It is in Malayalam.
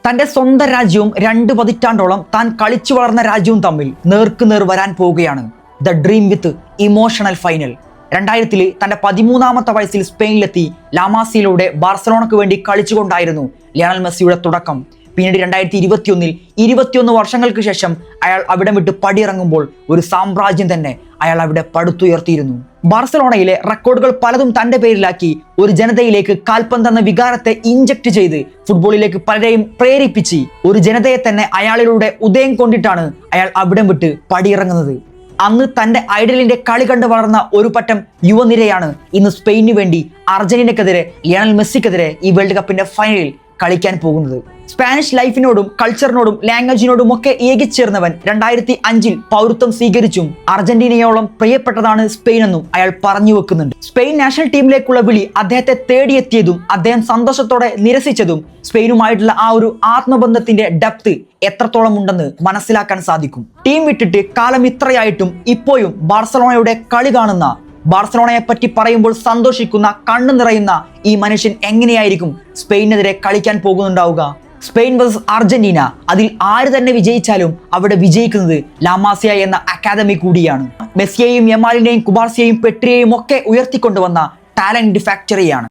തന്റെ സ്വന്തം രാജ്യവും 2 പതിറ്റാണ്ടോളം താൻ കളിച്ചു വളർന്ന രാജ്യവും തമ്മിൽ നേർക്കുനേർ വരാൻ പോവുകയാണ്. The dream with emotional final. 2000-ൽ തന്റെ 13-ാമത്തെ വയസ്സിൽ സ്പെയിനിലെത്തി ലാമാസിയിലൂടെ ബാർസലോണയ്ക്ക് വേണ്ടി കളിച്ചുകൊണ്ടായിരുന്നു ലയണൽ മെസ്സിയുടെ തുടക്കം. പിന്നീട് 2021-ൽ 21 വർഷങ്ങൾക്ക് ശേഷം അയാൾ അവിടം വിട്ട് പടിയിറങ്ങുമ്പോൾ ഒരു സാമ്രാജ്യം തന്നെ അയാൾ അവിടെ പടുത്തുയർത്തിയിരുന്നു. ബാർസലോണയിലെ റെക്കോർഡുകൾ പലതും തന്റെ പേരിലാക്കി ഒരു ജനതയിലേക്ക് കാൽപന്തെന്ന വികാരത്തെ ഇഞ്ചക്ട് ചെയ്ത് ഫുട്ബോളിലേക്ക് പലരെയും പ്രേരിപ്പിച്ച് ഒരു ജനതയെ തന്നെ അയാളിലൂടെ ഉദയം കൊണ്ടിട്ടാണ് അയാൾ അവിടം വിട്ട് പടിയിറങ്ങുന്നത്. അന്ന് തന്റെ ഐഡലിന്റെ കളി കണ്ട് വളർന്ന ഒരു പറ്റം യുവനിരയാണ് ഇന്ന് സ്പെയിനു വേണ്ടി അർജന്റീനക്കെതിരെ ലയണൽ മെസ്സിക്കെതിരെ ഈ വേൾഡ് കപ്പിന്റെ ഫൈനലിൽ കളിക്കാൻ പോകുന്നത്. സ്പാനിഷ് ലൈഫിനോടും കൾച്ചറിനോടും ലാംഗ്വേജിനോടും ഒക്കെ ഏകിച്ചേർന്നവൻ 2005-ൽ പൗരത്വം സ്വീകരിച്ചും അർജന്റീനയോളം പ്രിയപ്പെട്ടതാണ് സ്പെയിൻ എന്നും അയാൾ പറഞ്ഞു വെക്കുന്നുണ്ട്. സ്പെയിൻ നാഷണൽ ടീമിലേക്കുള്ള വിളി അദ്ദേഹത്തെ തേടിയെത്തിയതും അദ്ദേഹം സന്തോഷത്തോടെ നിരസിച്ചതും സ്പെയിനുമായിട്ടുള്ള ആ ഒരു ആത്മബന്ധത്തിന്റെ ഡെപ്ത് എത്രത്തോളം ഉണ്ടെന്ന് മനസ്സിലാക്കാൻ സാധിക്കും. ടീം വിട്ടിട്ട് കാലം ഇത്രയായിട്ടും ഇപ്പോഴും ബാർസലോണയുടെ കളി കാണുന്ന, ബാർസലോണയെ പറ്റി പറയുമ്പോൾ സന്തോഷിക്കുന്ന, കണ്ണു നിറയുന്ന ഈ മനുഷ്യൻ എങ്ങനെയായിരിക്കും സ്പെയിനെതിരെ കളിക്കാൻ പോകുന്നുണ്ടാവുക? സ്പെയിൻ വേഴ്സസ് അർജന്റീന, അതിൽ ആര് തന്നെ വിജയിച്ചാലും അവിടെ വിജയിക്കുന്നത് ലാമാസിയ എന്ന അക്കാദമി കൂടിയാണ്. മെസ്സിയെയും യമാലിനെയും കുബാർസിയെയും പെട്രിയെയും ഒക്കെ ഉയർത്തിക്കൊണ്ടുവന്ന ടാലന്റ് ഫാക്ടറിയാണ്.